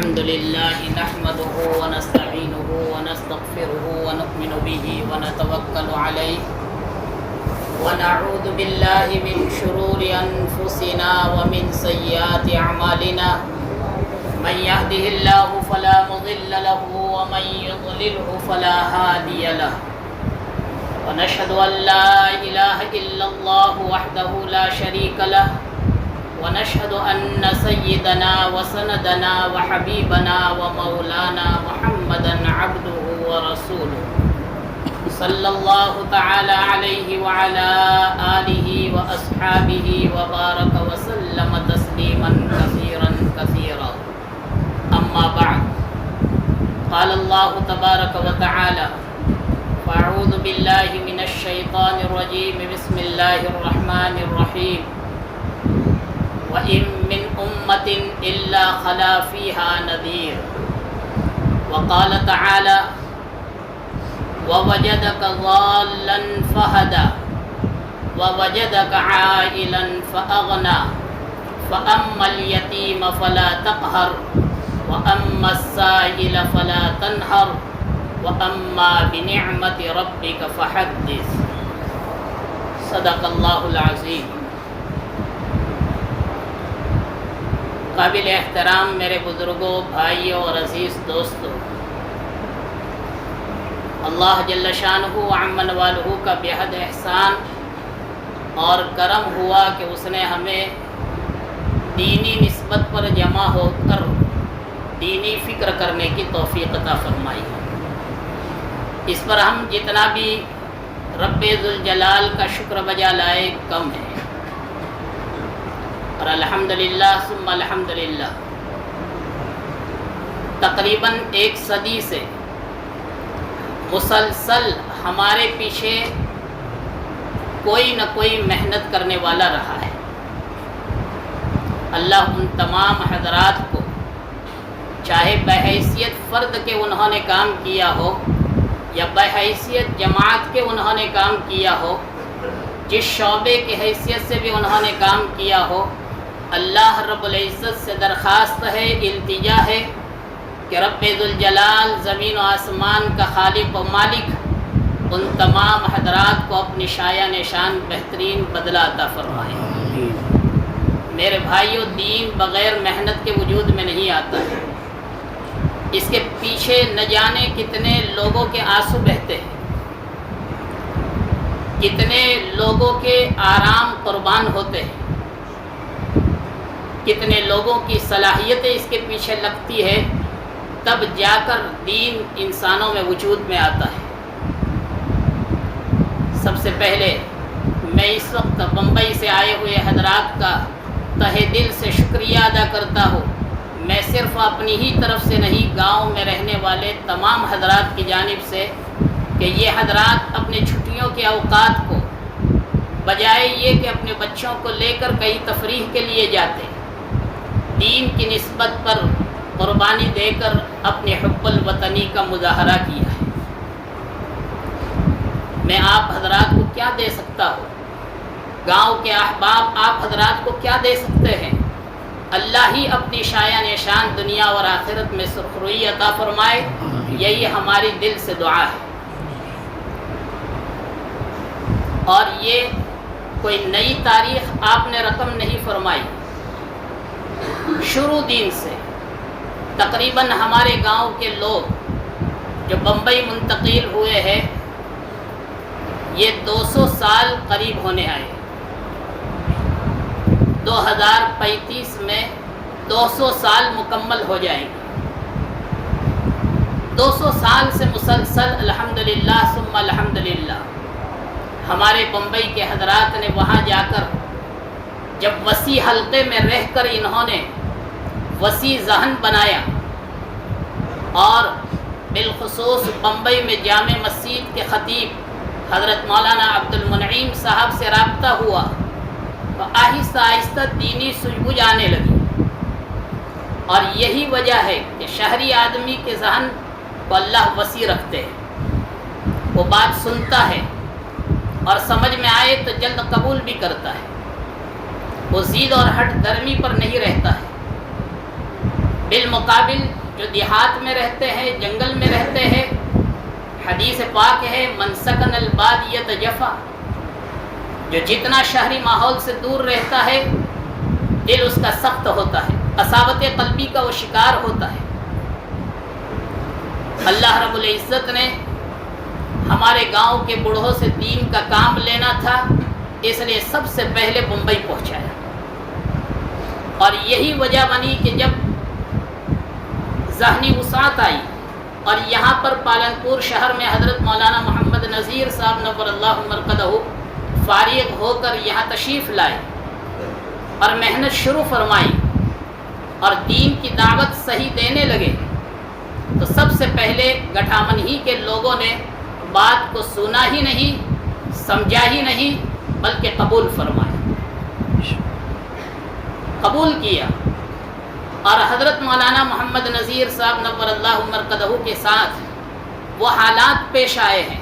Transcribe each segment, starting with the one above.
الحمد لله نحمده ونستعينه ونستغفره ونؤمن به ونتوكل عليه ونعوذ بالله من شرور أنفسنا ومن سيئات أعمالنا من يهده الله فلا مضل له ومن يضلله فلا هادي له ونشهد أن لا إله إلا الله وحده لا شريك له ونشهد أن سيدنا وسندنا وحبيبنا ومولانا محمدا عبده ورسوله صلى الله تعالى عليه وعلى آله وأصحابه وبارك وسلم تسليما كثيرا كثيرا أما بعد قال الله تبارك وتعالى فأعوذ بالله من الشيطان الرجيم بسم الله الرحمن الرحيم وَإِن مِّنْ أُمَّةٍ إِلَّا خَلَا فِيهَا نَذِيرٌ وقال تعالى وَوَجَدَكَ ضَالًّا فَهَدَى وَوَجَدَكَ عَائِلًا فَأَغْنَى فَأَمَّا الْيَتِيمَ فَلَا تَقْهَرْ وَأَمَّا السَّائِلَ فَلَا تَنْهَرْ وَأَمَّا بِنِعْمَةِ رَبِّكَ فَحَدِّثْ صدق اللہ العظیم۔ قابل احترام میرے بزرگوں، بھائیوں اور عزیز دوستوں، اللہ جل شانہ وعم نوالہ کا بے حد احسان اور کرم ہوا کہ اس نے ہمیں دینی نسبت پر جمع ہو کر دینی فکر کرنے کی توفیق عطا فرمائی۔ اس پر ہم جتنا بھی رب ذوالجلال کا شکر بجا لائے کم ہے، اور الحمدللہ ثم الحمدللہ تقریباً 1 صدی سے مسلسل ہمارے پیچھے کوئی نہ کوئی محنت کرنے والا رہا ہے۔ اللہ ان تمام حضرات کو، چاہے بحیثیت فرد کے انہوں نے کام کیا ہو یا بحیثیت جماعت کے انہوں نے کام کیا ہو، جس شعبے کی حیثیت سے بھی انہوں نے کام کیا ہو، اللہ رب العزت سے درخواست ہے، التجا ہے کہ رب ذوالجلال زمین و آسمان کا خالق و مالک ان تمام حضرات کو اپنی شایع نشان بہترین بدلہ عطا فرمائے۔ میرے بھائیوں، دین بغیر محنت کے وجود میں نہیں آتا ہے۔ اس کے پیچھے نہ جانے کتنے لوگوں کے آنسو بہتے ہیں، کتنے لوگوں کے آرام قربان ہوتے ہیں، کتنے لوگوں کی صلاحیتیں اس کے پیچھے لگتی ہے، تب جا کر دین انسانوں میں وجود میں آتا ہے۔ سب سے پہلے میں اس وقت بمبئی سے آئے ہوئے حضرات کا تہہ دل سے شکریہ ادا کرتا ہوں۔ میں صرف اپنی ہی طرف سے نہیں، گاؤں میں رہنے والے تمام حضرات کی جانب سے، کہ یہ حضرات اپنے چھٹیوں کے اوقات کو بجائے یہ کہ اپنے بچوں کو لے کر کہیں تفریح کے لیے جاتے، دین کی نسبت پر قربانی دے کر اپنے حب الوطنی کا مظاہرہ کیا ہے۔ میں آپ حضرات کو کیا دے سکتا ہوں؟ گاؤں کے احباب آپ حضرات کو کیا دے سکتے ہیں؟ اللہ ہی اپنی شایع نشان دنیا اور آخرت میں سرخروئی عطا فرمائے، یہی ہماری دل سے دعا ہے۔ اور یہ کوئی نئی تاریخ آپ نے رقم نہیں فرمائی، شروع دین سے تقریباً ہمارے گاؤں کے لوگ جو بمبئی منتقل ہوئے ہیں، یہ 200 سال قریب ہونے آئے۔ 2035 میں 200 سال مکمل ہو جائیں گے۔ 200 سال سے مسلسل الحمدللہ ثم الحمدللہ ہمارے بمبئی کے حضرات نے وہاں جا کر جب وسیع حلقے میں رہ کر انہوں نے وسیع ذہن بنایا، اور بالخصوص بمبئی میں جامع مسجد کے خطیب حضرت مولانا عبد المنعیم صاحب سے رابطہ ہوا، تو آہستہ آہستہ دینی سوجھ آنے لگی۔ اور یہی وجہ ہے کہ شہری آدمی کے ذہن کو اللہ وسیع رکھتے ہیں، وہ بات سنتا ہے اور سمجھ میں آئے تو جلد قبول بھی کرتا ہے، وہ ضد اور ہٹ درمی پر نہیں رہتا ہے۔ بالمقابل جو دیہات میں رہتے ہیں، جنگل میں رہتے ہیں، حدیث پاک ہے من سکن البادیۃ جفا، جو جتنا شہری ماحول سے دور رہتا ہے دل اس کا سخت ہوتا ہے، قساوت قلبی کا وہ شکار ہوتا ہے۔ اللہ رب العزت نے ہمارے گاؤں کے بوڑھوں سے دین کا کام لینا تھا، اس لیے سب سے پہلے بمبئی پہنچایا، اور یہی وجہ بنی کہ جب ذہنی وسعت آئی اور یہاں پر پالنپور شہر میں حضرت مولانا محمد نذیر صاحب نور اللہ مرقدہ فارغ ہو کر یہاں تشریف لائے اور محنت شروع فرمائی اور دین کی دعوت صحیح دینے لگے، تو سب سے پہلے گٹھامن ہی کے لوگوں نے بات کو سنا ہی نہیں، سمجھا ہی نہیں، بلکہ قبول فرمایا، قبول کیا، اور حضرت مولانا محمد نذیر صاحب نور اللہ مرقدہ کے ساتھ وہ حالات پیش آئے ہیں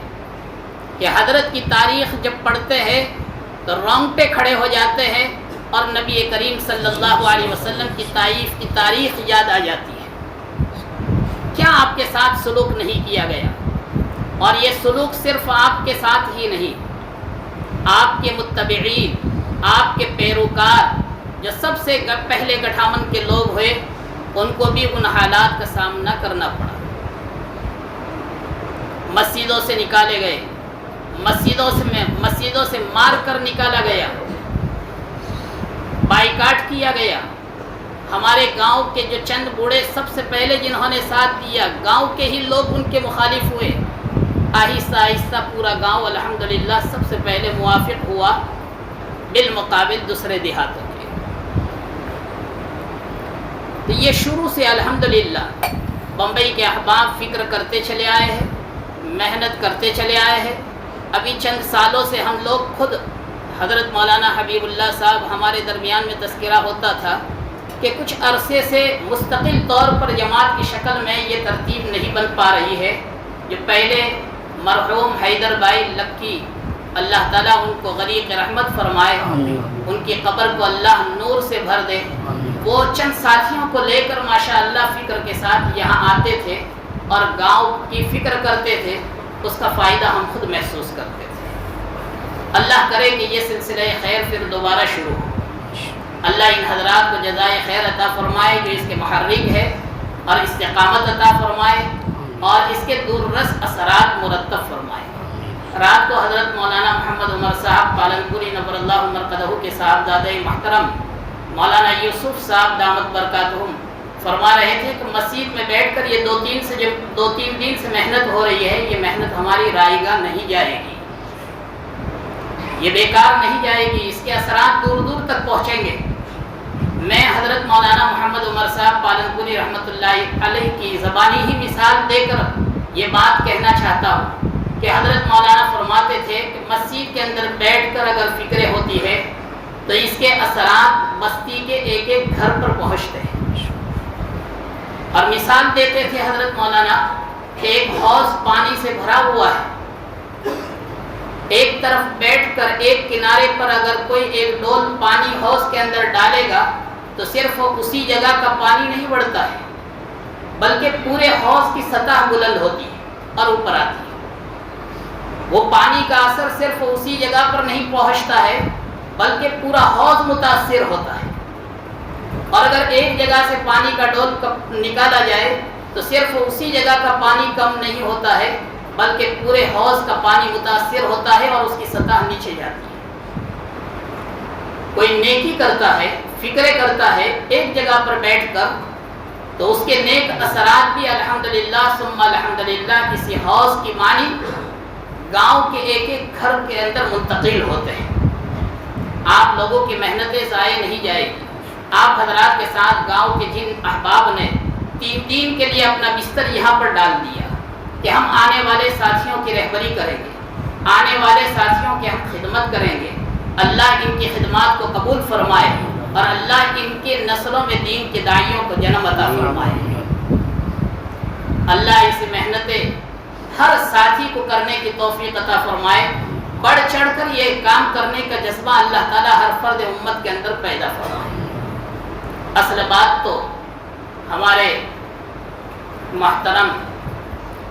کہ حضرت کی تاریخ جب پڑھتے ہیں تو رونگٹے کھڑے ہو جاتے ہیں اور نبی کریم صلی اللہ علیہ وسلم کی تاریخ یاد آ جاتی ہے۔ کیا آپ کے ساتھ سلوک نہیں کیا گیا؟ اور یہ سلوک صرف آپ کے ساتھ ہی نہیں، آپ کے متبعین، آپ کے پیروکار جو سب سے پہلے گٹھامن کے لوگ ہوئے، ان کو بھی ان حالات کا سامنا کرنا پڑا۔ مسجدوں سے نکالے گئے، مسجدوں سے مار کر نکالا گیا، بائیکاٹ کیا گیا۔ ہمارے گاؤں کے جو چند بوڑھے سب سے پہلے جنہوں نے ساتھ دیا، گاؤں کے ہی لوگ ان کے مخالف ہوئے، آہستہ آہستہ پورا گاؤں الحمدللہ سب سے پہلے موافق ہوا بالمقابل دوسرے دیہاتوں کے۔ تو یہ شروع سے الحمدللہ بمبئی کے احباب فکر کرتے چلے آئے ہیں، محنت کرتے چلے آئے ہیں۔ ابھی چند سالوں سے ہم لوگ خود حضرت مولانا حبیب اللہ صاحب ہمارے درمیان میں تذکرہ ہوتا تھا کہ کچھ عرصے سے مستقل طور پر جماعت کی شکل میں یہ ترتیب نہیں بن پا رہی ہے، جو پہلے مرحوم حیدر بھائی لکی اللہ تعالیٰ ان کو غریق رحمت فرمائے، ان کی قبر کو اللہ نور سے بھر دے، وہ چند ساتھیوں کو لے کر ماشاءاللہ فکر کے ساتھ یہاں آتے تھے اور گاؤں کی فکر کرتے تھے، اس کا فائدہ ہم خود محسوس کرتے تھے۔ اللہ کرے کہ یہ سلسلہ خیر پھر دوبارہ شروع ہو۔ اللہ ان حضرات کو جزائے خیر عطا فرمائے جو اس کے محرک ہے، اور استقامت عطا فرمائے اور اس کے دور رس اثرات مرتب فرمائے۔ رات کو حضرت مولانا محمد عمر صاحب پالنپوری نور اللہ مرقدہ کے صاحبزادہ محترم مولانا یوسف صاحب دامت برکاتہم فرما رہے تھے کہ مسجد میں بیٹھ کر یہ دو تین دن سے محنت ہو رہی ہے، یہ محنت ہماری رائے گاہ نہیں جائے گی، یہ بیکار نہیں جائے گی، اس کے اثرات دور دور تک پہنچیں گے۔ میں حضرت مولانا محمد عمر صاحب پالنپوری رحمۃ اللہ علیہ کی زبانی ہی مثال دے کر یہ بات کہنا چاہتا ہوں کہ حضرت مولانا فرماتے تھے کہ مسجد کے اندر بیٹھ کر اگر فکریں ہوتی ہے تو اس کے اثرات بستی کے ایک ایک گھر پر پہنچتے ہیں۔ اور مثال دیتے تھے حضرت مولانا کہ ایک حوض پانی سے بھرا ہوا ہے، ایک طرف بیٹھ کر ایک کنارے پر اگر کوئی ایک ڈول پانی حوض کے اندر ڈالے گا تو صرف اسی جگہ کا پانی نہیں بڑھتا ہے، بلکہ پورے حوض کی سطح بلند ہوتی ہے اور اوپر آتی ہے۔ وہ پانی کا اثر صرف اسی جگہ پر نہیں پہنچتا ہے بلکہ پورا حوض متاثر ہوتا ہے، اور اگر ایک جگہ سے پانی کا ڈول نکالا جائے تو صرف اسی جگہ کا پانی کم نہیں ہوتا ہے بلکہ پورے حوض کا پانی متاثر ہوتا ہے اور اس کی سطح نیچے جاتی ہے۔ کوئی نیکی کرتا ہے، فکرے کرتا ہے ایک جگہ پر بیٹھ کر، تو اس کے نیک اثرات بھی الحمدللہ ثم الحمدللہ کسی حوض کی مانی گاؤں کے ایک ایک گھر کے اندر منتقل ہوتے ہیں۔ آپ لوگوں کی محنتیں ضائع نہیں جائے گی۔ آپ حضرات کے ساتھ گاؤں کے جن احباب نے 3 دن کے لیے اپنا بستر یہاں پر ڈال دیا کہ ہم آنے والے ساتھیوں کی رہبری کریں گے، آنے والے ساتھیوں کی ہم خدمت کریں گے، اللہ ان کی خدمات کو قبول فرمائے اور اللہ ان کے نسلوں میں دین کے داعیوں کو جنم عطا فرمائے۔ اللہ اس محنتیں ہر ساتھی کو کرنے کی توفیق عطا فرمائے، بڑھ چڑھ کر یہ کام کرنے کا جذبہ اللہ تعالیٰ ہر فرد امت کے اندر پیدا فرمائے۔ اصل بات تو ہمارے محترم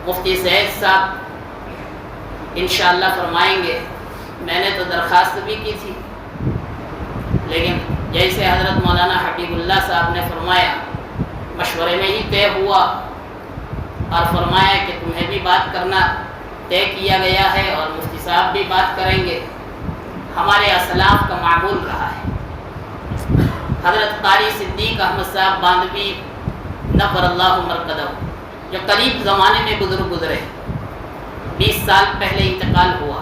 مفتی سعید صاحب انشاءاللہ فرمائیں گے. میں نے تو درخواست بھی کی تھی، لیکن جیسے حضرت مولانا حبیب اللہ صاحب نے فرمایا مشورے میں ہی طے ہوا، اور فرمایا کہ تمہیں بھی بات کرنا طے کیا گیا ہے اور مفتی صاحب بھی بات کریں گے. ہمارے اسلاف کا معمول رہا ہے. حضرت قاری صدیق احمد صاحب باندھوی نور اللہ مرقدہ جو قریب زمانے میں بزرگ گزرے، 20 سال پہلے انتقال ہوا،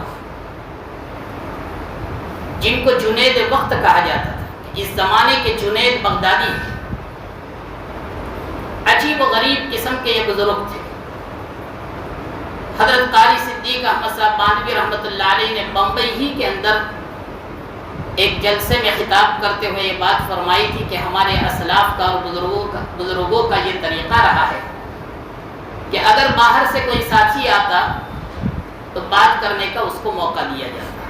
جن کو جنید وقت کہا جاتا تھا. اس زمانے کے جنید بغدادی عجیب و غریب قسم کے یہ بزرگ تھے. حضرت قاری صدیق احمد صاحب باندھوی رحمۃ اللہ علیہ نے بمبئی ہی کے اندر ایک جلسے میں خطاب کرتے ہوئے یہ بات فرمائی تھی کہ ہمارے اسلاف کا اور بزرگوں کا یہ طریقہ رہا ہے کہ اگر باہر سے کوئی ساتھی آتا تو بات کرنے کا اس کو موقع دیا جاتا،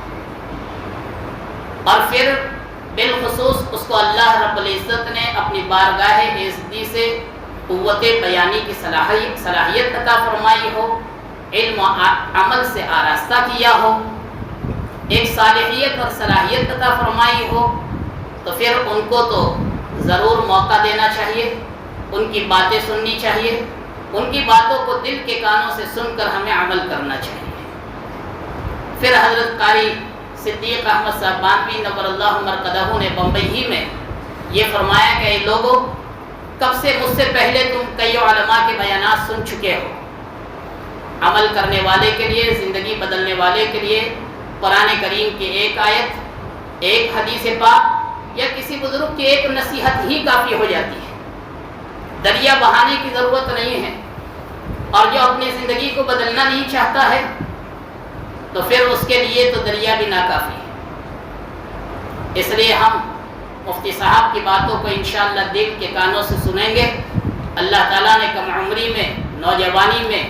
اور پھر بالخصوص اس کو اللہ رب العزت نے اپنی بارگاہ عزتی سے قوت بیانی کی صلاحیت عطا فرمائی ہو، علم و عمل سے آراستہ کیا ہو، ایک صالحیت اور صلاحیت عطا فرمائی ہو، تو پھر ان کو تو ضرور موقع دینا چاہیے، ان کی باتیں سننی چاہیے، ان کی باتوں کو دل کے کانوں سے سن کر ہمیں عمل کرنا چاہیے. پھر حضرت قاری صدیق احمد صاحب باندھوی نور اللہ مرقدہ نے بمبئی ہی میں یہ فرمایا کہ اے لوگوں، کب سے مجھ سے پہلے تم کئی علماء کے بیانات سن چکے ہو. عمل کرنے والے کے لیے، زندگی بدلنے والے کے لیے قرآن کریم کی ایک آیت، ایک حدیث پاک یا کسی بزرگ کی ایک نصیحت ہی کافی ہو جاتی ہے. دریا بہانے کی ضرورت نہیں ہے. اور جو اپنی زندگی کو بدلنا نہیں چاہتا ہے تو پھر اس کے لیے تو دریا بھی ناکافی ہے. اس لیے ہم مفتی صاحب کی باتوں کو انشاءاللہ دل کے کانوں سے سنیں گے. اللہ تعالیٰ نے کم عمری میں، نوجوانی میں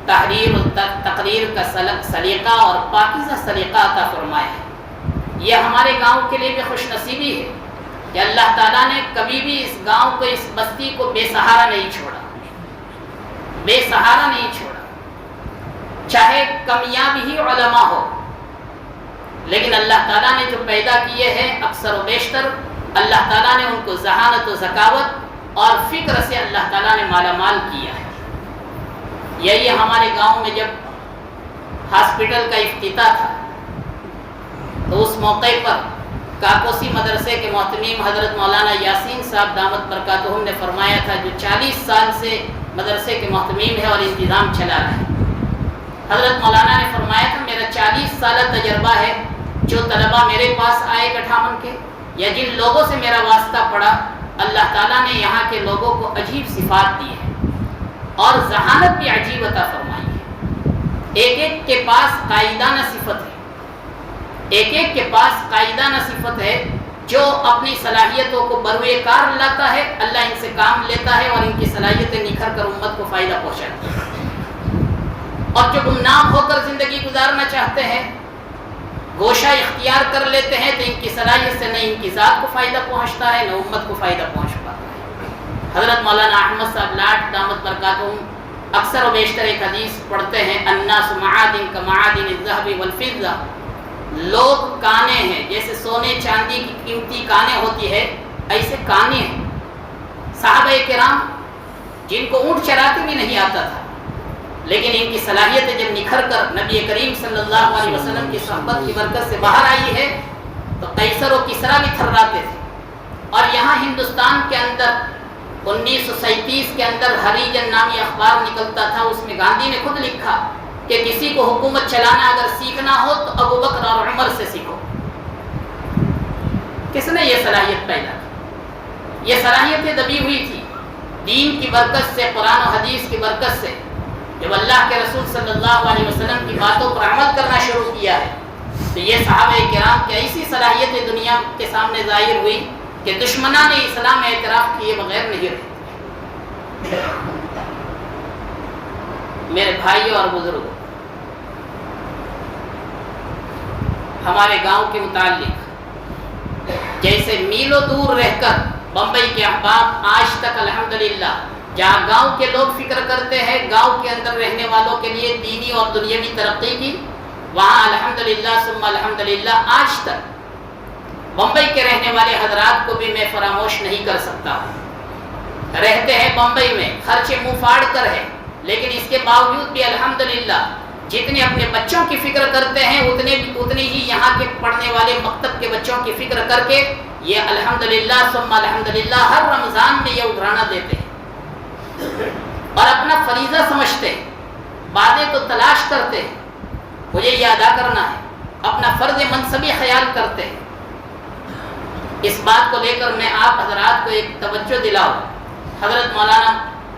تحریر و تقریر کا سلیقہ اور پاکیزہ سلیقہ عطا فرمایا ہے. یہ ہمارے گاؤں کے لیے بھی خوش نصیبی ہے کہ اللہ تعالیٰ نے کبھی بھی اس گاؤں کو، اس بستی کو بے سہارا نہیں چھوڑا، بے سہارا نہیں چھوڑا. چاہے کمیاب ہی علماء ہو، لیکن اللہ تعالیٰ نے جو پیدا کیے ہیں اکثر و بیشتر اللہ تعالیٰ نے ان کو ذہانت و ذکاوت اور فکر سے اللہ تعالیٰ نے مالا مال کیا ہے. یہی ہمارے گاؤں میں جب ہاسپٹل کا افتتاح تھا تو اس موقع پر کاکوسی مدرسے کے محتمیم حضرت مولانا یاسین صاحب دامت برکاتہم نے فرمایا تھا، جو 40 سال سے مدرسے کے محتمیم ہے اور انتظام چلا رہا ہے. حضرت مولانا نے فرمایا تھا میرا 40 سالہ تجربہ ہے، جو طلبہ میرے پاس آئے گٹھامن کے یا جن لوگوں سے میرا واسطہ پڑا، اللہ تعالیٰ نے یہاں کے لوگوں کو عجیب صفات دی ہے اور ذہانت بھی عجیب عطا فرمائی ہے. ایک ایک کے پاس قائدانہ صفت ہے، ایک ایک کے پاس قائدانہ صفت ہے جو اپنی صلاحیتوں کو بروئے کار لاتا ہے. اللہ ان سے کام لیتا ہے اور ان کی صلاحیتیں نکھر کر امت کو فائدہ پہنچاتی ہے. اور جو گمنام ہو کر زندگی گزارنا چاہتے ہیں، گوشہ اختیار کر لیتے ہیں، تو ان کی صلاحیت سے نہ ان کی ذات کو فائدہ پہنچتا ہے نہ امت کو فائدہ پہنچ پاتا ہے. حضرت مولانا احمد صاحب لاٹ دامت برکاتہم اکثر و بیشتر ایک حدیث پڑھتے ہیں، الناس معادن کمعادن الذهب والفضہ. لوگ کانے ہیں، جیسے سونے چاندی کی قیمتی کانے ہوتی ہے، ایسے کانے ہیں. صحابہ کرام جن کو اونٹ چراتے بھی نہیں آتا تھا، لیکن ان کی صلاحیتیں جب نکھر کر نبی کریم صلی اللہ علیہ وسلم کی صحبت کی برکت سے باہر آئی ہے تو قیصر و کسریٰ بھی تھراتے تھے. اور یہاں ہندوستان کے اندر 1937 کے اندر ہریجن نامی اخبار نکلتا تھا، اس میں گاندھی نے خود لکھا کہ کسی کو حکومت چلانا اگر سیکھنا ہو تو ابوبکر اور عمر سے سیکھو. کس نے یہ صلاحیت پیدا کی؟ یہ صلاحیتیں دبی ہوئی تھی دین کی برکت سے، قرآن و حدیث کی برکت سے. جب اللہ کے رسول صلی اللہ علیہ وسلم کی باتوں پر عمل کرنا شروع کیا ہے تو یہ صحابہ کرام کی ایسی صلاحیتیں دنیا کے سامنے ظاہر ہوئی کہ دشمنان اسلام اعتراف کیے بغیر نہیں رہتے. میرے بھائیوں اور بزرگوں، ہمارے گاؤں کے متعلق جیسے میلوں دور رہ کر بمبئی کے احباب آج تک الحمدللہ جہاں گاؤں کے لوگ فکر کرتے ہیں گاؤں کے اندر رہنے والوں کے لیے دینی اور دنیاوی ترقی کی، وہاں الحمدللہ ثم الحمدللہ آج تک بمبئی کے رہنے والے حضرات کو بھی میں فراموش نہیں کر سکتا ہوں۔ رہتے ہیں بمبئی میں، خرچے منہ پھاڑ کر ہے، لیکن اس کے باوجود بھی الحمدللہ جتنے اپنے بچوں کی فکر کرتے ہیں اتنی ہی یہاں کے پڑھنے والے مکتب کے بچوں کی فکر کر کے یہ الحمدللہ ثم الحمدللہ ہر رمضان میں یہ ادھرانا دیتے ہیں اور اپنا فریضہ سمجھتے ہیں، باتیں تو تلاش کرتے ہیں، مجھے یہ ادا کرنا ہے، اپنا فرض منصبی خیال کرتے ہیں۔ اس بات کو لے کر میں آپ حضرات کو ایک توجہ دلاؤں، حضرت مولانا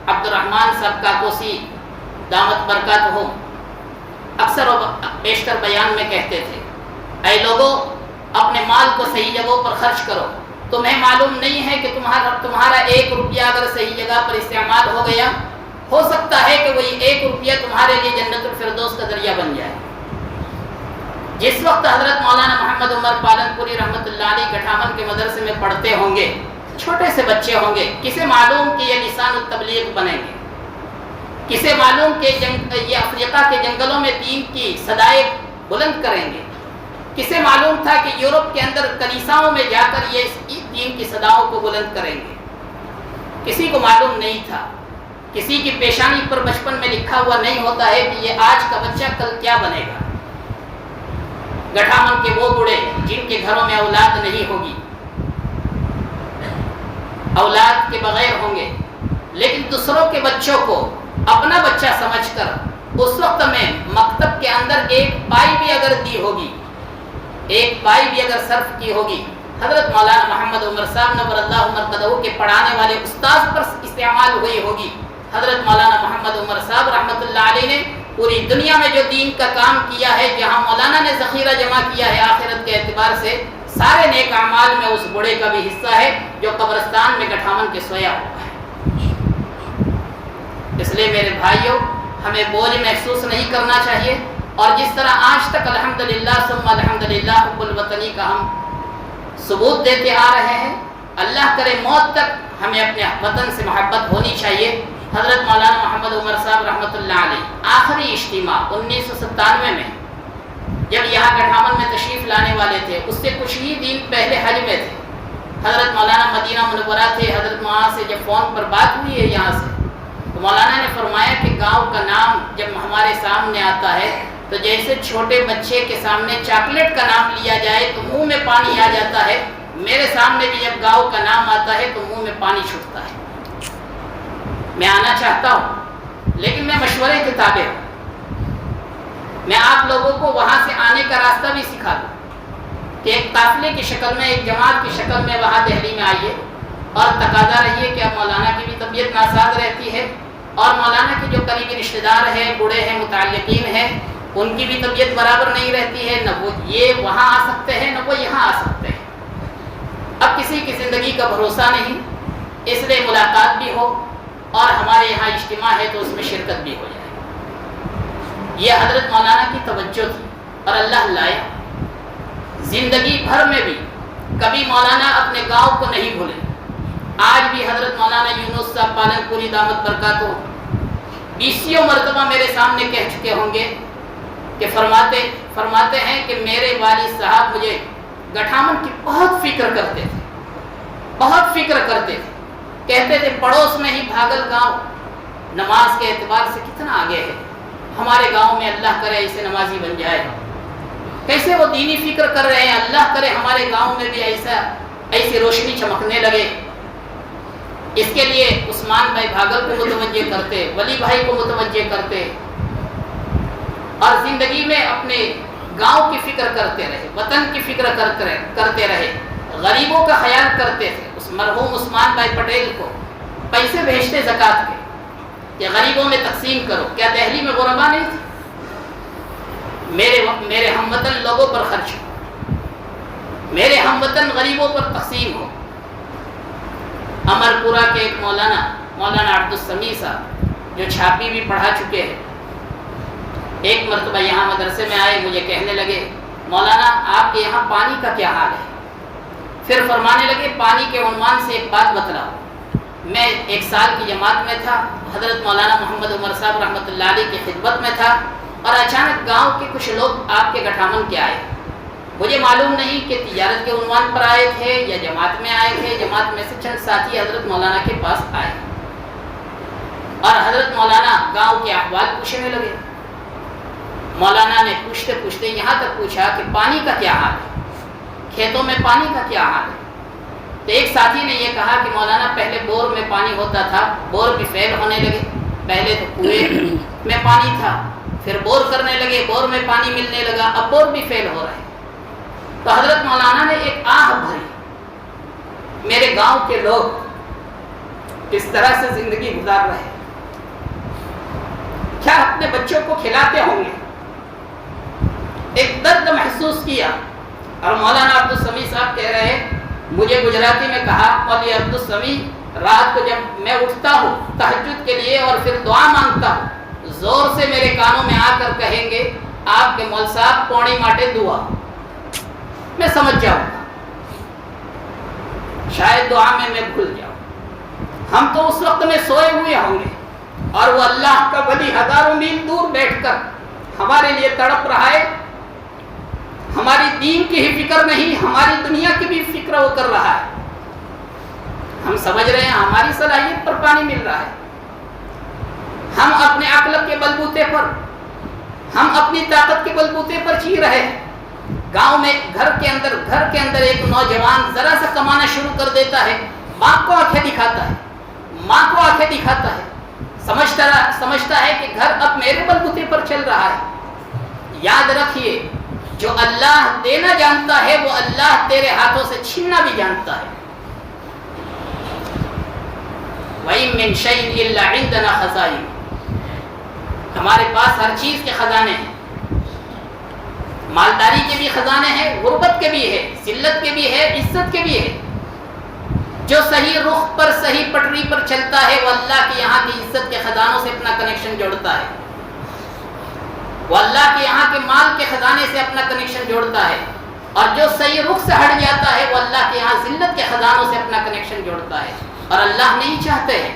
عبد الرحمن صاحب کاکوسی دامت برکاتہم اکثر و بیشتر بیان میں کہتے تھے، اے لوگوں اپنے مال کو صحیح جگہوں پر خرچ کرو، تمہیں معلوم نہیں ہے کہ تمہارا 1 روپیہ اگر صحیح جگہ پر استعمال ہو گیا، ہو سکتا ہے کہ وہی 1 روپیہ تمہارے لیے جنت الفردوس کا ذریعہ بن جائے۔ جس وقت حضرت مولانا محمد عمر پالن پوری رحمۃ اللہ علیہ گٹھامن کے مدرسے میں پڑھتے ہوں گے، چھوٹے سے بچے ہوں گے، کسے معلوم کہ یہ لسان التبلیغ بنیں گے، کسے معلوم کہ یہ افریقہ کے جنگلوں میں دین کی صدائیں بلند کریں گے، کسے معلوم تھا کہ یورپ کے اندر کنیساؤں میں جا کر یہ دین کی صداؤں کو بلند کریں گے؟ کسی کو معلوم نہیں تھا۔ کسی کی پیشانی پر بچپن میں لکھا ہوا نہیں ہوتا ہے کہ یہ آج کا بچہ کل کیا بنے گا۔ گٹھامن کے وہ بوڑھے جن کے گھروں میں اولاد نہیں ہوگی، اولاد کے بغیر ہوں گے، لیکن دوسروں کے بچوں کو اپنا بچہ سمجھ کر اس وقت میں مکتب کے اندر 1 پائی بھی اگر دی ہوگی، 1 پائی بھی اگر صرف کی ہوگی، حضرت مولانا محمد عمر صاحب نور اللہ مرقدہ کے پڑھانے والے استاد پر استعمال ہوئی ہوگی۔ حضرت مولانا محمد عمر صاحب رحمۃ اللہ علیہ نے پوری دنیا میں جو دین کا کام کیا ہے، جہاں مولانا نے ذخیرہ جمع کیا ہے آخرت کے اعتبار سے، سارے نیک اعمال میں اس بڑے کا بھی حصہ ہے جو قبرستان میں گٹھامن کے سویا ہوا ہے۔ اس لیے میرے بھائیوں، ہمیں بوجھ محسوس نہیں کرنا چاہیے، اور جس طرح آج تک الحمدللہ ثم الحمدللہ حب الوطنی کا ہم ثبوت دیتے آ رہے ہیں، اللہ کرے موت تک ہمیں اپنے وطن سے محبت ہونی چاہیے۔ حضرت مولانا محمد عمر صاحب رحمۃ اللہ علیہ آخری اجتماع 1997 میں جب یہاں گٹھامن میں تشریف لانے والے تھے، اس سے کچھ ہی دن پہلے حج میں تھے، حضرت مولانا مدینہ منورہ تھے، حضرت وہاں سے جب فون پر بات ہوئی ہے یہاں سے، تو مولانا نے فرمایا کہ گاؤں کا نام جب ہمارے سامنے آتا ہے تو جیسے چھوٹے بچے کے سامنے چاکلیٹ کا نام لیا جائے تو منہ میں پانی آ جاتا ہے، میرے سامنے بھی جب گاؤں کا نام آتا ہے تو منہ میں پانی چھوٹتا ہے۔ میں آنا چاہتا ہوں، لیکن میں مشورے کے تابع ہوں، میں آپ لوگوں کو وہاں سے آنے کا راستہ بھی سکھا دوں کہ ایک قافلے کی شکل میں، ایک جماعت کی شکل میں وہاں دہلی میں آئیے، اور تقاضا رہیے کہ اب مولانا کی بھی طبیعت ناساز رہتی ہے، اور مولانا کے جو قریبی رشتہ دار ہیں، بوڑھے ہیں، متعلقین ہیں، ان کی بھی طبیعت برابر نہیں رہتی ہے، نہ وہ یہ وہاں آ سکتے ہیں نہ وہ یہاں آ سکتے ہیں۔ اب کسی کی زندگی کا بھروسہ نہیں، اس لیے ملاقات بھی ہو اور ہمارے یہاں اجتماع ہے تو اس میں شرکت بھی ہو جائے۔ یہ حضرت مولانا کی توجہ تھی، اور اللہ لائے زندگی بھر میں بھی کبھی مولانا اپنے گاؤں کو نہیں بھولے۔ آج بھی حضرت مولانا یونس صاحب پالن پوری دامت برکاتہ 20 مرتبہ میرے سامنے کہہ چکے ہوں گے کہ فرماتے ہیں کہ میرے والد صاحب مجھے گٹھامن کی بہت فکر کرتے تھے، بہت فکر کرتے تھے، کہتے تھے پڑوس میں ہی بھاگل گاؤں نماز کے اعتبار سے کتنا آگے ہے، ہمارے گاؤں میں اللہ کرے اسے نمازی بن جائے۔ کیسے وہ دینی فکر کر رہے ہیں، اللہ کرے ہمارے گاؤں میں بھی ایسی روشنی چمکنے لگے۔ اس کے لیے عثمان بھائی بھاگل کو متوجہ کرتے، ولی بھائی کو متوجہ کرتے، اور زندگی میں اپنے گاؤں کی فکر کرتے رہے، وطن کی فکر کرتے رہے، غریبوں کا خیال کرتے تھے۔ اس مرحوم عثمان بھائی پٹیل کو پیسے بھیجتے زکوٰۃ کے کہ غریبوں میں تقسیم کرو، کیا دہلی میں غربا نہیں تھے؟ میرے ہم وطن لوگوں پر خرچ ہو، میرے ہم وطن غریبوں پر تقسیم ہو۔ امر پورہ کے ایک مولانا عبد السمیع صاحب جو چھاپی بھی پڑھا چکے ہیں، ایک مرتبہ یہاں مدرسے میں آئے، مجھے کہنے لگے مولانا آپ کے یہاں پانی کا کیا حال ہے؟ پھر فرمانے لگے پانی کے عنوان سے ایک بات بتلاؤ، میں 1 سال کی جماعت میں تھا، حضرت مولانا محمد عمر صاحب رحمۃ اللہ علیہ کی خدمت میں تھا، اور اچانک گاؤں کے کچھ لوگ آپ کے گٹھامن کے آئے. مجھے معلوم نہیں کہ تجارت کے عنوان پر آئے تھے یا جماعت میں آئے تھے. جماعت میں سے چند ساتھی حضرت مولانا کے پاس آئے اور حضرت مولانا گاؤں کے احوال پوچھنے لگے. مولانا نے پوچھتے پوچھتے یہاں تک پوچھا کہ پانی کا کیا حال ہے، کھیتوں میں پانی کا کیا حال ہے. تو ایک ساتھی نے یہ کہا کہ مولانا پہلے بور میں پانی ہوتا تھا، بور بھی فیل ہونے لگے. پہلے تو کنویں میں پانی تھا، پھر بور کرنے لگے، بور میں پانی ملنے لگا، اب بور بھی فیل ہو رہے. تو حضرت مولانا نے ایک آہ بھری، میرے گاؤں کے لوگ کس طرح سے زندگی گزار رہے ہیں، کیا اپنے بچوں کو کھلاتے ہوں گے. ایک درد محسوس کیا. اور مولانا عبدالسمیع صاحب کہہ رہے ہیں، مجھے گجراتی میں کہا، مولوی عبدالسمیع رات کو جب میں اٹھتا ہوں تہجد کے لیے اور پھر دعا مانگتا ہوں، زور سے میرے کانوں میں آ کر کہیں گے آپ کے مول صاحب پوڑی ماٹے دعا. میں سمجھ جاؤں گا، شاید دعا میں بھول جاؤں. ہم تو اس وقت میں سوئے ہوئے ہوں گے اور وہ اللہ کا ولی ہزاروں میل دور بیٹھ کر ہمارے لیے تڑپ رہا ہے. ہماری دین کی ہی فکر نہیں، ہماری دنیا کی بھی فکر وہ کر رہا ہے. ہم سمجھ رہے ہیں ہماری صلاحیت پر پانی مل رہا ہے. ہم اپنے عقل کے بلبوتے پر، ہم اپنی طاقت کے بلبوتے پر جی رہے ہیں. گاؤں میں گھر کے اندر ایک نوجوان ذرا سا کمانا شروع کر دیتا ہے، باپ کو آنکھیں دکھاتا ہے، ماں کو آنکھیں دکھاتا ہے، سمجھتا ہے کہ گھر اب میرے بلبوتے پر چل رہا ہے. یاد رکھیے، جو اللہ دینا جانتا ہے وہ اللہ تیرے ہاتھوں سے چھیننا بھی جانتا ہے. وَإِن مِّن شَيْءٍ إِلَّا عِندَنَا خَزَائِنُ، ہمارے پاس ہر چیز کے خزانے ہیں. مالداری کے بھی خزانے ہیں، غربت کے بھی ہے، ذلت کے بھی ہے، عزت کے بھی ہے. جو صحیح رخ پر، صحیح پٹری پر چلتا ہے وہ اللہ کے یہاں کی عزت کے خزانوں سے اپنا کنیکشن جوڑتا ہے. وہ اللہ کے یہاں کے مال کے خزانے سے اپنا کنیکشن جوڑتا ہے. اور جو صحیح رخ سے ہٹ جاتا ہے وہ اللہ کے یہاں ذلت کے خزانوں سے اپنا کنیکشن جوڑتا ہے. اور اللہ نہیں چاہتے ہیں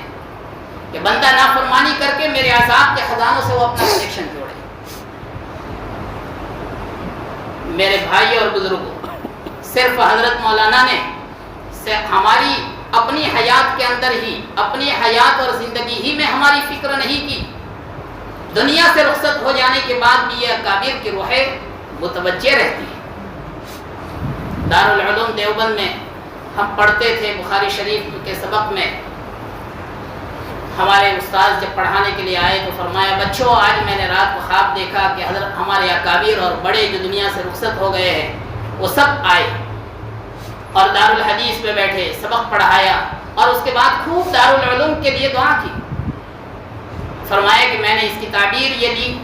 کہ بندہ نافرمانی کر کے میرے عذاب کے خزانوں سے وہ اپنا کنیکشن جوڑے. میرے بھائی اور بزرگوں، صرف حضرت مولانا نے ہماری اپنی حیات کے اندر ہی، اپنی حیات اور زندگی ہی میں ہماری فکر نہیں کی. دنیا سے رخصت ہو جانے کے بعد بھی یہ اکابر کی روحیں متوجہ رہتی ہیں. دارالعلوم دیوبند میں ہم پڑھتے تھے، بخاری شریف کے سبق میں ہمارے استاد جب پڑھانے کے لیے آئے تو فرمایا، بچوں آج میں نے رات کو خواب دیکھا کہ حضرت ہمارے اکابر اور بڑے جو دنیا سے رخصت ہو گئے ہیں وہ سب آئے اور دارالحدیث میں بیٹھے، سبق پڑھایا اور اس کے بعد خوب دارالعلوم کے لیے دعا کی. فرمایا کہ میں نے اس کی تعبیر یہ لی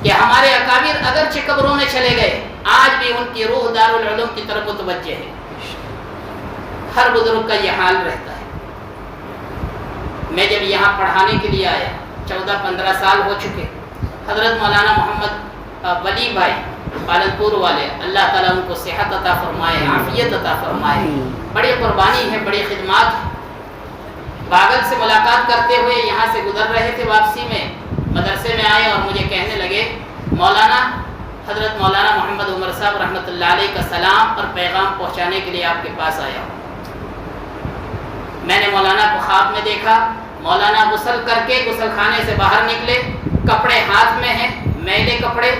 کہ ہمارے اکابر اگرچہ قبروں میں چلے گئے، آج بھی ان کی روح دارالعلوم کی طرف متوجہ ہے. ہر بزرگ کا یہ حال رہتا ہے. میں جب یہاں پڑھانے کے لیے آیا 14-15 سال ہو چکے. حضرت مولانا محمد ولی بھائی پالنپور والے، اللہ تعالیٰ ان کو صحت عطا فرمائے، عافیت عطا فرمائے. بڑی قربانی ہے، بڑی خدمات ہے. باغل سے ملاقات کرتے ہوئے یہاں سے گزر رہے تھے، واپسی میں مدرسے میں آئے اور مجھے کہنے لگے، مولانا حضرت مولانا محمد عمر صاحب رحمۃ اللہ علیہ کا سلام اور پیغام پہنچانے کے لیے آپ کے پاس آیا ہوں. میں نے مولانا کو خواب میں دیکھا، مولانا غسل کر کے غسل خانے سے باہر نکلے، کپڑے ہاتھ میں ہیں، میلے کپڑے،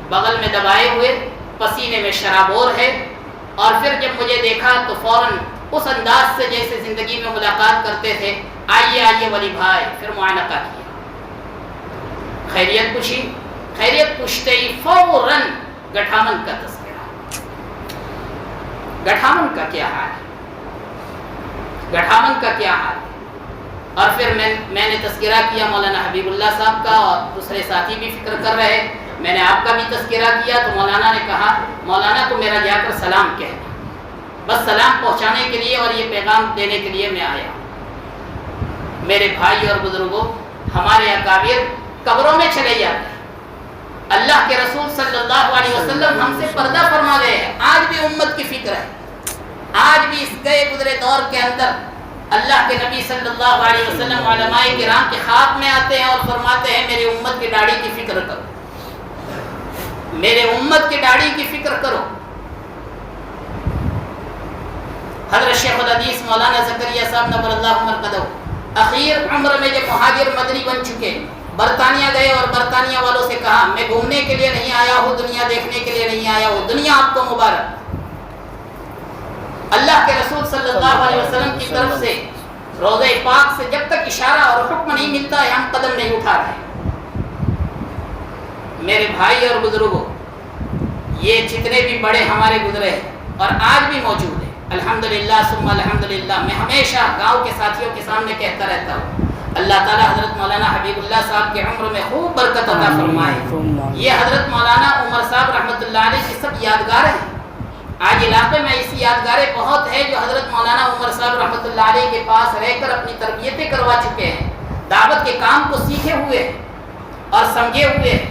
بغل میں دبائے ہوئے، پسینے میں شرابور ہے. اور پھر جب مجھے دیکھا تو فوراً اس انداز سے جیسے زندگی میں ملاقات کرتے تھے، آئیے آئیے ولی بھائی. پھر معانقہ کیا، خیریت پوچھی. خیریت پوچھتے ہی فوراً گٹھامن کا تذکرہ. گٹھامن کا کیا حال ہے، گٹھامن کا کیا حال ہے. اور پھر میں نے تذکرہ کیا مولانا حبیب اللہ صاحب کا، اور دوسرے ساتھی بھی فکر کر رہے. میں نے آپ کا بھی تذکرہ کیا تو مولانا نے کہا، مولانا کو میرا جا کر سلام کہنا. بس سلام پہنچانے کے لیے اور یہ پیغام دینے کے لیے میں آیا. میرے بھائی اور بزرگوں، ہمارے اکابر قبروں میں چلے جاتے ہیں. اللہ کے رسول صلی اللہ علیہ وسلم ہم سے پردہ فرما گئے ہیں. آج بھی امت کی فکر ہے، آج بھی اس گئے گزرے دور کے اندر اللہ کے نبی صلی اللہ علیہ وسلم علماء کرام کے خواب میں آتے ہیں اور فرماتے ہیں میری امت کی داڑھی کی فکر کرو، میرے امت کی داڑھی کی فکر کرو۔ حضرت شیخ الحدیث مولانا زکریا صاحب نور اللہ مرقدہ اخیر عمر میں جب مہاجر مدنی بن چکے، برطانیہ گئے اور برطانیہ والوں سے کہا میں گھومنے کے لیے نہیں آیا ہوں، دنیا دیکھنے کے لیے نہیں آیا ہوں، دنیا آپ کو مبارک۔ اللہ کے رسول صلی اللہ علیہ وسلم کی طرف سے روضہ پاک سے جب تک اشارہ اور حکم نہیں ملتا ہے ہم قدم نہیں اٹھا رہے۔ میرے بھائی اور بزرگوں، یہ جتنے بھی بڑے ہمارے گزرے ہیں اور آج بھی موجود ہیں، الحمدللہ ثم الحمدللہ، میں ہمیشہ گاؤں کے ساتھیوں کے سامنے کہتا رہتا ہوں اللہ تعالیٰ حضرت مولانا حبیب اللہ صاحب کے عمر میں خوب برکت عطا فرمائے۔ یہ حضرت مولانا عمر صاحب رحمۃ اللہ علیہ کی سب یادگار ہیں۔ آج علاقے میں ایسی یادگاریں بہت ہیں جو حضرت مولانا عمر صاحب رحمۃ اللہ علیہ کے پاس رہ کر اپنی تربیتیں کروا چکے ہیں، دعوت کے کام کو سیکھے ہوئے ہیں اور سمجھے ہوئے ہیں،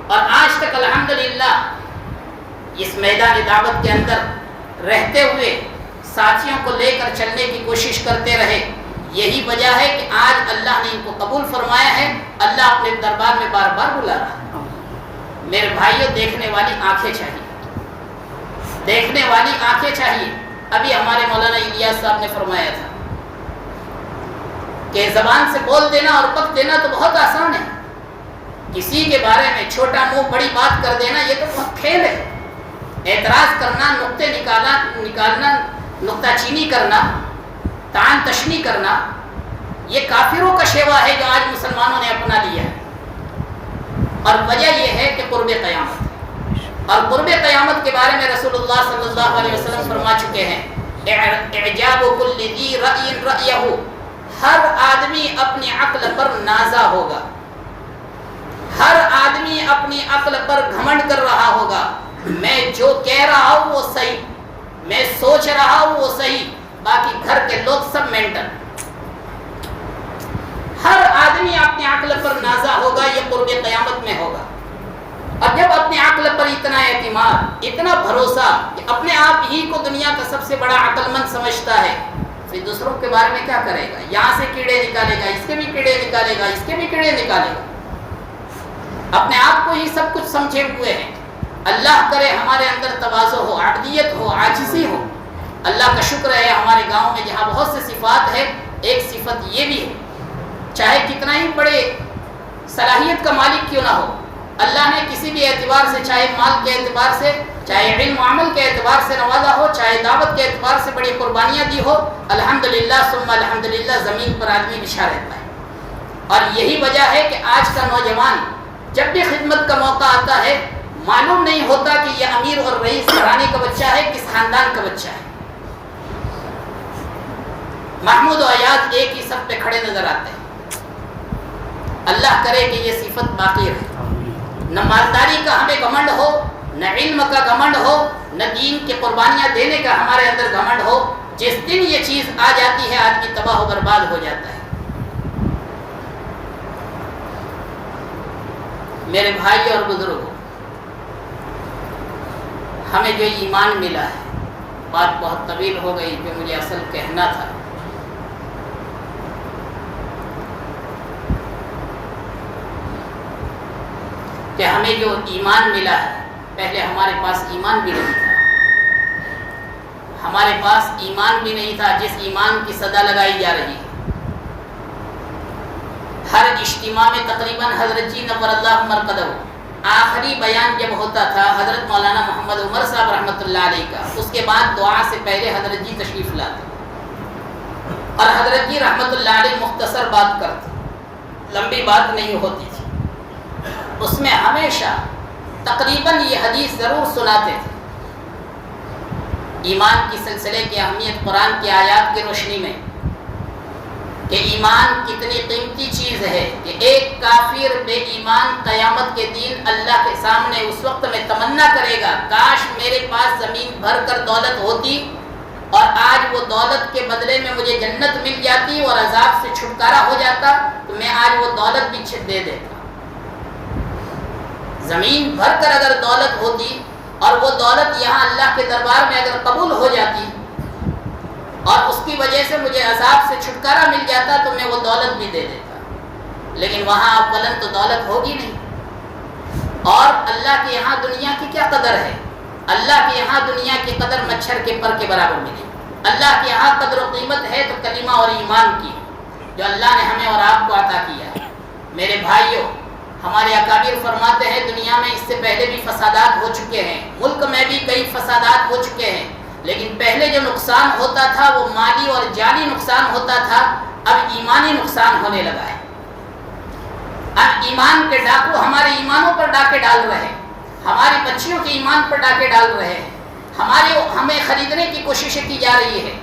اور آج تک الحمدللہ اس میدان دعوت کے اندر رہتے ہوئے ساتھیوں کو لے کر چلنے کی کوشش کرتے رہے۔ یہی وجہ ہے کہ آج اللہ نے ان کو قبول فرمایا ہے، اللہ اپنے دربار میں بار بار بلا رہا ہے۔ میرے بھائیوں، دیکھنے والی آنکھیں چاہیے، دیکھنے والی آنکھیں چاہیے۔ ابھی ہمارے مولانا الیاس صاحب نے فرمایا تھا کہ زبان سے بول دینا اور پک دینا تو بہت آسان ہے، کسی کے بارے میں چھوٹا منہ بڑی بات کر دینا یہ تو بہت کھیل ہے۔ اعتراض کرنا، نقطے نکالنا، نقطہ چینی کرنا، تعان تشنی کرنا، یہ کافروں کا شیوا ہے جو آج مسلمانوں نے اپنا لیا ہے، اور وجہ یہ ہے کہ قرب قیامت، اور قرب قیامت کے بارے میں رسول اللہ صلی اللہ علیہ وسلم فرما چکے ہیں اعجاب کل ذی رأی رأیہ، ہر آدمی اپنی عقل پر نازا ہوگا، ہر آدمی اپنی عقل پر گھمنڈ کر رہا ہوگا، میں جو کہہ رہا ہوں وہ صحیح، میں سوچ رہا ہوں وہ صحیح، باقی گھر کے لوگ سب مینٹل۔ ہر آدمی اپنی عقل پر نازا ہوگا، یہ قرب قیامت میں ہوگا۔ اور جب اپنے عقل پر اتنا اعتماد، اتنا بھروسہ کہ اپنے آپ ہی کو دنیا کا سب سے بڑا عقل مند سمجھتا ہے، پھر دوسروں کے بارے میں کیا کرے گا؟ یہاں سے کیڑے نکالے گا، اس کے بھی کیڑے نکالے گا، اس کے بھی کیڑے نکالے گا۔ اپنے آپ کو ہی سب کچھ سمجھے ہوئے ہیں۔ اللہ کرے ہمارے اندر تواضع ہو، عبدیت ہو، عاجزی ہو۔ اللہ کا شکر ہے ہمارے گاؤں میں جہاں بہت سے صفات ہے، ایک صفت یہ بھی ہے، چاہے کتنا ہی بڑے صلاحیت کا مالک کیوں نہ ہو، اللہ نے کسی بھی اعتبار سے، چاہے مال کے اعتبار سے، چاہے علم و عمل کے اعتبار سے نوازا ہو، چاہے دعوت کے اعتبار سے بڑی قربانیاں دی ہو، الحمدللہ ثم الحمدللہ زمین پر آدمی بچھا رہتا ہے۔ اور یہی وجہ ہے کہ آج کا نوجوان جب بھی خدمت کا موقع آتا ہے، معلوم نہیں ہوتا کہ یہ امیر اور رئیس گھرانے کا بچہ ہے، کس خاندان کا بچہ ہے۔ محمود و ایاز ایک ہی صف پہ کھڑے نظر آتے ہیں۔ اللہ کرے کہ یہ صفت باقی رہے، نہ مالداری کا ہمیں گھمنڈ ہو، نہ علم کا گھمنڈ ہو، نہ دین کی قربانیاں دینے کا ہمارے اندر گھمنڈ ہو۔ جس دن یہ چیز آ جاتی ہے آدمی تباہ و برباد ہو جاتا ہے۔ میرے بھائی اور بزرگوں، ہمیں جو ایمان ملا ہے، بات بہت طویل ہو گئی جو مجھے اصل کہنا تھا۔ کہ ہمیں جو ایمان ملا ہے، پہلے ہمارے پاس ایمان بھی نہیں تھا، ہمارے پاس ایمان بھی نہیں تھا جس ایمان کی صدا لگائی جا رہی ہے۔ ہر اجتماع میں تقریباً حضرت جی نور اللہ مرقدہ آخری بیان جب ہوتا تھا حضرت مولانا محمد عمر صاحب رحمۃ اللہ علیہ کا، اس کے بعد دعا سے پہلے حضرت جی تشریف لاتے اور حضرت جی رحمۃ اللہ علیہ مختصر بات کرتے، لمبی بات نہیں ہوتی تھی۔ اس میں ہمیشہ تقریباً یہ حدیث ضرور سناتے تھے، ایمان کی سلسلے کی اہمیت قرآن کی آیات کی روشنی میں، کہ ایمان کتنی قیمتی چیز ہے کہ ایک کافر بے ایمان قیامت کے دن اللہ کے سامنے اس وقت میں تمنا کرے گا کاش میرے پاس زمین بھر کر دولت ہوتی اور آج وہ دولت کے بدلے میں مجھے جنت مل جاتی اور عذاب سے چھٹکارا ہو جاتا تو میں آج وہ دولت بھی دے دیتا۔ زمین بھر کر اگر دولت ہوتی اور وہ دولت یہاں اللہ کے دربار میں اگر قبول ہو جاتی اور اس کی وجہ سے مجھے عذاب سے چھٹکارا مل جاتا تو میں وہ دولت بھی دے دیتا، لیکن وہاں اولاً تو دولت ہوگی نہیں۔ اور اللہ کے یہاں دنیا کی کیا قدر ہے؟ اللہ کے یہاں دنیا کی قدر مچھر کے پر کے برابر ملی۔ اللہ کے یہاں قدر و قیمت ہے تو کلمہ اور ایمان کی، جو اللہ نے ہمیں اور آپ کو عطا کیا ہے۔ میرے بھائیوں، ہمارے اکابر فرماتے ہیں دنیا میں اس سے پہلے بھی فسادات ہو چکے ہیں، ملک میں بھی کئی فسادات ہو چکے ہیں، لیکن پہلے جو نقصان ہوتا تھا وہ مالی اور جانی نقصان ہوتا تھا، اب ایمانی نقصان ہونے لگا ہے۔ اب ایمان کے ڈاکو ہمارے ایمانوں پر ڈاکے ڈال رہے ہیں، ہماری بچیوں کے ایمان پر ڈاکے ڈال رہے ہیں، ہمیں خریدنے کی کوششیں کی جا رہی ہے۔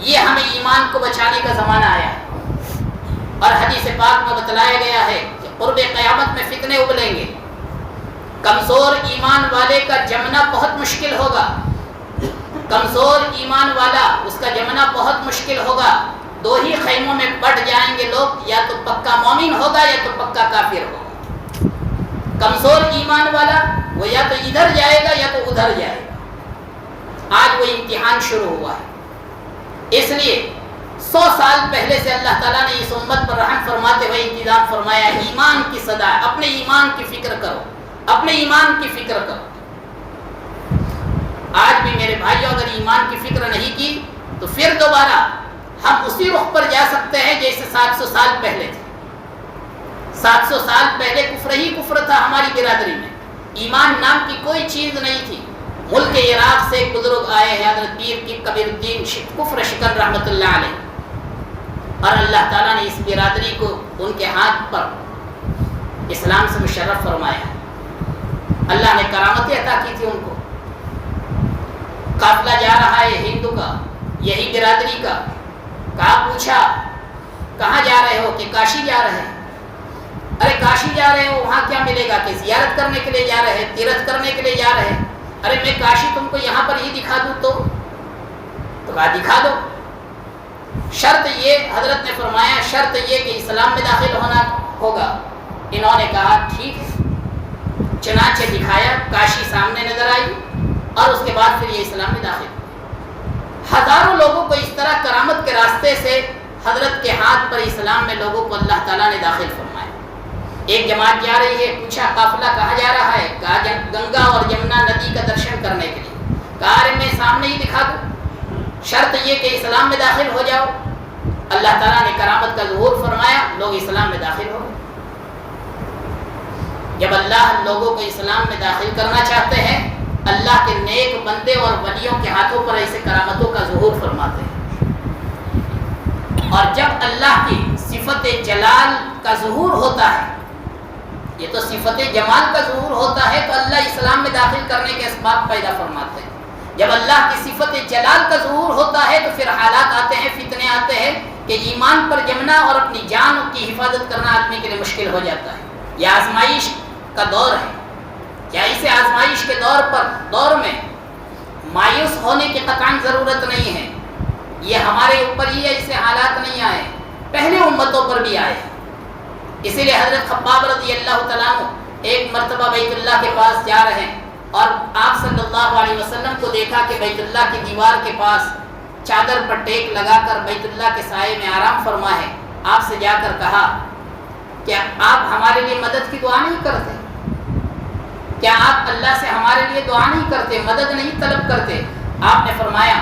یہ ہمیں ایمان کو بچانے کا زمانہ آیا ہے، اور حدیث پاک میں بتلایا گیا ہے کہ قرب قیامت میں فتنے ابلیں گے، کمزور ایمان والے کا جمنا بہت مشکل ہوگا، کمزور ایمان والا اس کا جمنا بہت مشکل ہوگا۔ دو ہی خیموں میں بٹ جائیں گے لوگ، یا تو پکا مومن ہوگا یا تو پکا کافر ہوگا۔ کمزور ایمان والا وہ یا تو ادھر جائے گا یا تو ادھر جائے گا۔ آج وہ امتحان شروع ہوا ہے، اس لیے 100 سال پہلے سے اللہ تعالیٰ نے اس امت پر رحم فرماتے ہوئے انتظام فرمایا، ایمان کی صدا، اپنے ایمان کی فکر کرو، اپنے ایمان کی فکر کرو۔ آج بھی میرے بھائیوں اگر ایمان کی فکر نہیں کی تو پھر دوبارہ ہم اسی رخ پر جا سکتے ہیں جیسے 700 سال پہلے تھے۔ 700 سال پہلے کفر ہی کفر تھا ہماری برادری میں، ایمان نام کی کوئی چیز نہیں تھی۔ ملک عراق سے بزرگ آئے ہیں، حضرت پیر کی کبیر الدین کفر شکن رحمۃ اللہ علیہ، اور اللہ تعالیٰ نے اس برادری کو ان کے ہاتھ پر اسلام سے مشرف فرمایا۔ اللہ نے کرامتیں عطا کی تھی ان کو۔ قافلہ جا رہا ہے ہندو کا، یہی برادری کا، کہا پوچھا کہاں جا رہے ہو؟ کہ کاشی جا رہے ہیں۔ ارے کاشی جا رہے ہو، وہاں کیا ملے گا؟ کہ زیارت کرنے کے لیے جا رہے ہیں، تیرتھ کرنے کے لیے جا رہے ہیں۔ ارے میں کاشی تم کو یہاں پر ہی دکھا دوں تو کہا دکھا دو، شرط یہ، حضرت نے فرمایا شرط یہ کہ اسلام میں داخل ہونا ہوگا۔ انہوں نے کہا ٹھیک ہے، چنانچہ دکھایا، کاشی سامنے نظر آئی، اور اس کے بعد پھر یہ اسلام میں داخل ہوئے۔ ہزاروں لوگوں کو اس طرح کرامت کے راستے سے حضرت کے ہاتھ پر اسلام میں لوگوں کو اللہ تعالیٰ نے داخل فرمایا۔ ایک جماعت جا رہی ہے، پوچھا قافلہ کہاں جا رہا ہے؟ کہا گنگا اور جمنا ندی کا درشن کرنے کے لیے۔ کہا ارے میں سامنے ہی دکھا دوں، شرط یہ کہ اسلام میں داخل ہو جاؤ۔ اللہ تعالیٰ نے کرامت کا ظہور فرمایا، لوگ اسلام میں داخل ہو گئے۔ جب اللہ لوگوں کو اسلام میں داخل کرنا چاہتے ہیں، اللہ کے نیک بندے اور ولیوں کے ہاتھوں پر ایسے کرامتوں کا ظہور فرماتے ہیں۔ اور جب اللہ کی صفت جلال کا ظہور ہوتا ہے، یہ تو صفت جمال کا ظہور ہوتا ہے، تو اللہ اسلام میں داخل کرنے کے اسباب پیدا فرماتے ہیں۔ جب اللہ کی صفت جلال کا ظہور ہوتا ہے تو پھر حالات آتے ہیں، فتنے آتے ہیں کہ ایمان پر جمنا اور اپنی جان کی حفاظت کرنا آدمی کے لیے مشکل ہو جاتا ہے۔ یہ آزمائش کا دور ہے، کیا اسے آزمائش کے دور میں مایوس ہونے کی قطعاً ضرورت نہیں ہے۔ یہ ہمارے اوپر ہی ایسے حالات نہیں آئے، پہلے امتوں پر بھی آئے۔ اسی لیے حضرت خباب رضی اللہ تعالیٰ عنہ ایک مرتبہ بیت اللہ کے پاس جا رہے ہیں، اور آپ صلی اللہ علیہ وسلم کو دیکھا کہ بیت اللہ کی دیوار کے پاس چادر پر ٹیک لگا کر بیت اللہ کے سائے میں آرام فرما ہے۔ آپ سے جا کر کہا کیا آپ ہمارے لیے مدد کی دعا نہیں کرتے؟ کیا آپ اللہ سے ہمارے لیے دعا نہیں کرتے، مدد نہیں طلب کرتے؟ آپ نے فرمایا،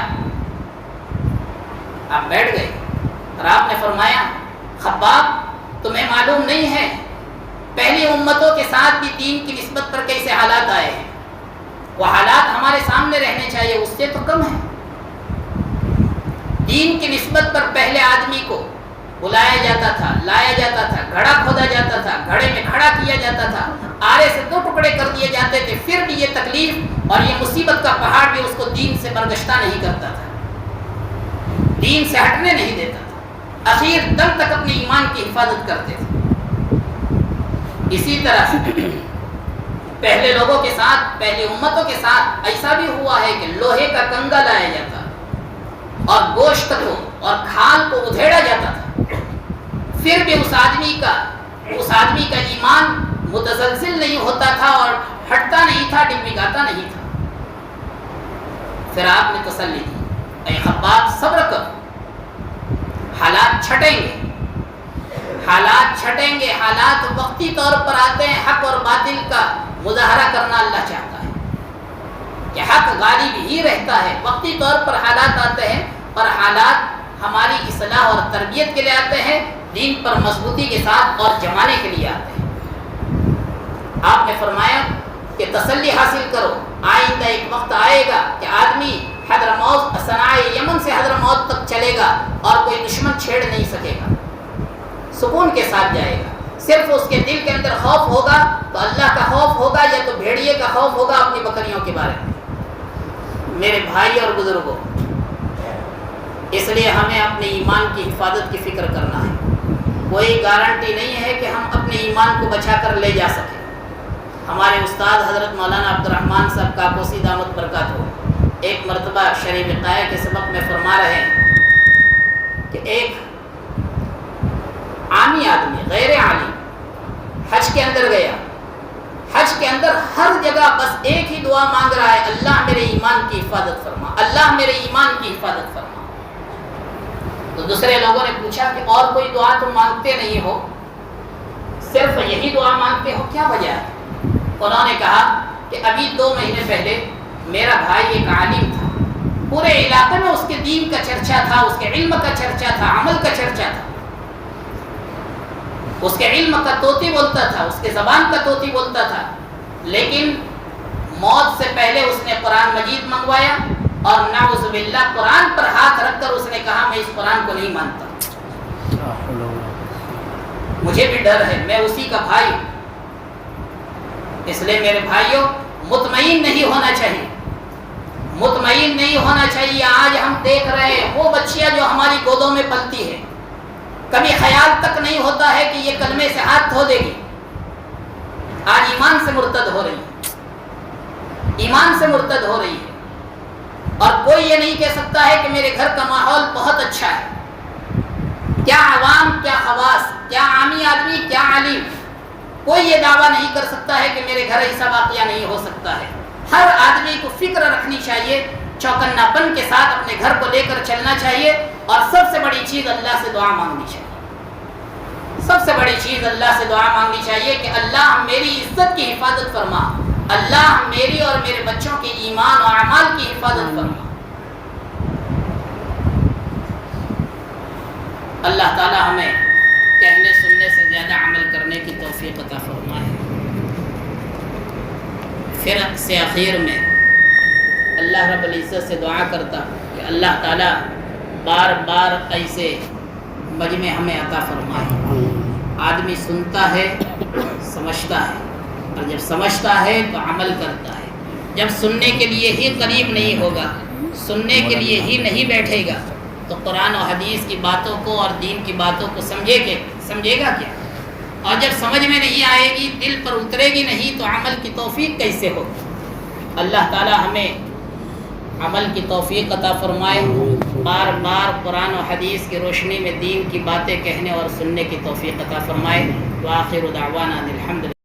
آپ بیٹھ گئے، اور آپ نے فرمایا خباب تمہیں معلوم نہیں ہے پہلی امتوں کے ساتھ بھی دین کی نسبت پر کیسے حالات آئے ہیں؟ وہ حالات ہمارے سامنے رہنے چاہیے، اس سے تو کم ہے۔ دین کی نسبت پر پہلے آدمی کو بلایا جاتا تھا، لایا جاتا تھا، گھڑا کھودا جاتا تھا، گھڑے میں کھڑا کیا جاتا تھا، آرے سے 2 ٹکڑے کر دیے جاتے تھے، پھر بھی یہ تکلیف اور یہ مصیبت کا پہاڑ بھی اس کو دین سے برگشتہ نہیں کرتا تھا، دین سے ہٹنے نہیں دیتا تھا، اخیر دم تک اپنے ایمان کی حفاظت کرتے تھے۔ اسی طرح پہلے لوگوں کے ساتھ، پہلی امتوں کے ساتھ ایسا بھی ہوا ہے کہ لوہے کا کنگا لایا جاتا اور گوشت کو اور کھال کو ادھیڑا جاتا تھا، پھر بھی اس آدمی کا ایمان متزلزل نہیں ہوتا تھا اور ہٹتا نہیں تھا، ڈگمگاتا نہیں تھا۔ پھر آپ نے تسلی دی، اے خباب صبر کر، حالات چھٹیں گے، حالات چھٹیں گے، حالات وقتی طور پر آتے ہیں۔ حق اور باطل کا مظاہرہ کرنا اللہ چاہتا ہے کہ حق غالب ہی رہتا ہے۔ وقتی طور پر حالات آتے ہیں اور حالات ہماری اصلاح اور تربیت کے لیے آتے ہیں، دین پر مضبوطی کے ساتھ اور جمانے کے لیے آتے ہیں۔ آپ نے فرمایا کہ تسلی حاصل کرو، آئندہ ایک وقت آئے گا کہ آدمی حضرموت صنعاء یمن سے حضرموت تک چلے گا اور کوئی دشمن چھیڑ نہیں سکے گا، سکون کے ساتھ جائے گا۔ صرف اس کے دل کے اندر خوف ہوگا تو اللہ کا خوف ہوگا یا تو بھیڑیے کا خوف ہوگا اپنی بکریوں کے بارے میں۔ میرے بھائی اور بزرگوں، اس لیے ہمیں اپنے ایمان کی حفاظت کی فکر کرنا ہے۔ کوئی گارنٹی نہیں ہے کہ ہم اپنے ایمان کو بچا کر لے جا سکیں۔ ہمارے استاد حضرت مولانا عبدالرحمن صاحب کاکوسی دامت برکات ہو، ایک مرتبہ شریف وقایہ کے سبق میں فرما رہے ہیں کہ ایک عامی آدمی غیر عالم حج کے اندر گیا، حج کے اندر ہر جگہ بس ایک ہی دعا مانگ رہا ہے، اللہ میرے ایمان کی حفاظت فرما، اللہ میرے ایمان کی حفاظت فرما۔ تو دوسرے لوگوں نے پوچھا کہ اور کوئی دعا تم مانگتے نہیں ہو، صرف یہی دعا مانگتے ہو، کیا وجہ ہے؟ انہوں نے کہا کہ ابھی 2 مہینے پہلے میرا بھائی ایک عالم تھا، پورے علاقے میں اس کے دین کا چرچا تھا، اس کے علم کا چرچا تھا، عمل کا چرچا تھا، اس کے علم کا طوطی بولتا تھا، اس کے زبان کا طوطی بولتا تھا، لیکن موت سے پہلے اس نے قرآن مجید منگوایا اور نعوذ باللہ قرآن پر ہاتھ رکھ کر اس نے کہا میں اس قرآن کو نہیں مانتا، مجھے بھی ڈر ہے، میں اسی کا بھائی ہوں۔ اس لیے میرے بھائیوں، مطمئن نہیں ہونا چاہیے، مطمئن نہیں ہونا چاہیے۔ آج ہم دیکھ رہے ہیں وہ بچیاں جو ہماری گودوں میں پلتی ہے، کبھی خیال تک نہیں ہوتا ہے کہ یہ کلمے سے ہاتھ دھو دے گی، آج ایمان سے مرتد ہو رہی ہے، ایمان سے مرتد ہو رہی ہے، اور کوئی یہ نہیں کہہ سکتا ہے کہ میرے گھر کا ماحول بہت اچھا ہے۔ کیا عوام، کیا خواص، کیا عامی آدمی، کیا عالم، کوئی یہ دعویٰ نہیں کر سکتا ہے کہ میرے گھر ایسا واقعہ نہیں ہو سکتا ہے۔ ہر آدمی کو فکر رکھنی چاہیے، چوکنا پن کے ساتھ اپنے گھر کو لے کر چلنا چاہیے، اور سب سے بڑی چیز اللہ سے دعا مانگنی چاہیے۔ سب سے بڑی چیز اللہ سے دعا مانگنی چاہیے کہ اللہ میری عزت کی حفاظت فرما، اللہ میری اور میرے بچوں کے ایمان اور اعمال کی حفاظت فرما۔ اللہ تعالی ہمیں کہنے سننے سے زیادہ عمل کرنے کی توفیق عطا فرمائے۔ پھر سے آخر میں اللہ رب العزت سے دعا کرتا کہ اللہ تعالی بار بار ایسے مجمع ہمیں عطا فرمائے۔ آدمی سنتا ہے، سمجھتا ہے، اور جب سمجھتا ہے تو عمل کرتا ہے۔ جب سننے کے لیے ہی قریب نہیں ہوگا، سننے کے لیے ہی نہیں بیٹھے گا، تو قرآن و حدیث کی باتوں کو اور دین کی باتوں کو سمجھے گا کیا؟ اور جب سمجھ میں نہیں آئے گی، دل پر اترے گی نہیں، تو عمل کی توفیق کیسے ہوگی؟ اللہ تعالی ہمیں عمل کی توفیق عطا فرمائے، بار بار قرآن و حدیث کی روشنی میں دین کی باتیں کہنے اور سننے کی توفیق عطا فرمائے۔ وآخر دعوانا الحمدللہ۔